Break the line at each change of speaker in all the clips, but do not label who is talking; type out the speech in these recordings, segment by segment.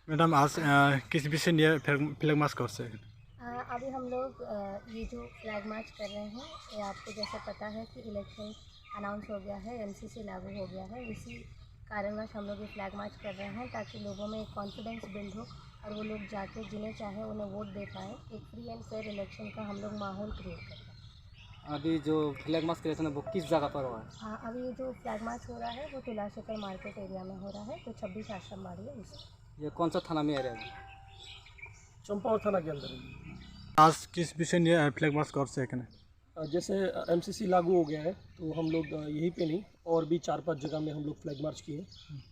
Madam आज किस विषय लिए फ्लैग मार्च कर से?
अभी हम लोग ये जो फ्लैग मार्च कर रहे हैं, ये आपको जैसा पता है कि इलेक्शन अनाउंस हो गया है, एमसीसी लागू हो गया है। इसी कारणवश हम लोग ये फ्लैग मार्च कर रहे हैं ताकि लोगों में एक कॉन्फिडेंस बिल्ड हो और वो लोग जाके जिन्हें चाहे उन्हें वोट दे पाएँ। एक फ्री एंड फेयर इलेक्शन का हम लोग माहौल क्रिएट कर रहे हैं।
अभी जो फ्लैग मार्च क्रिएशन है वो किस जगह पर हुआ है?
हाँ, अभी ये जो फ्लैग मार्च हो रहा है वो तुलाशेखर मार्केट एरिया में हो रहा है, तो 26 आश्रम बाड़ी है उसमें।
ये कौन सा थाना में एरिया है?
चंपावत थाना के अंदर है।
आज किस विषय लिए फ्लैग मार्च कर से?
जैसे एमसीसी लागू हो गया है तो हम लोग यहीं पे नहीं और भी 4-5 जगह में हम लोग फ्लैग मार्च किए।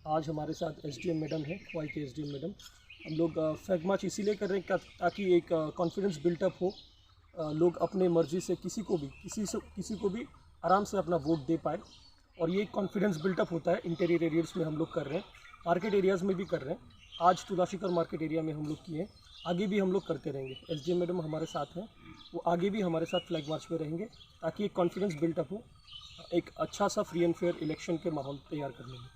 आज हमारे साथ एसडीएम मैडम है, खोवाई के एसडीएम मैडम। हम लोग फ्लैग मार्च इसीलिए कर रहे हैं ताकि एक कॉन्फिडेंस बिल्टअप हो, लोग अपने मर्जी से किसी को भी आराम से अपना वोट दे पाए। और ये कॉन्फिडेंस बिल्टअप होता है इंटीरियर एरियाज़ में हम लोग कर रहे हैं, मार्केट एरियाज़ में भी कर रहे हैं। आज तुलाशीकर मार्केट एरिया में हम लोग किए हैं, आगे भी हम लोग करते रहेंगे। एसडीएम मैडम हमारे साथ हैं, वो आगे भी हमारे साथ फ्लैग मार्च में रहेंगे ताकि एक कॉन्फिडेंस बिल्टअप हो, एक अच्छा सा फ्री एंड फेयर इलेक्शन के माहौल तैयार करने में।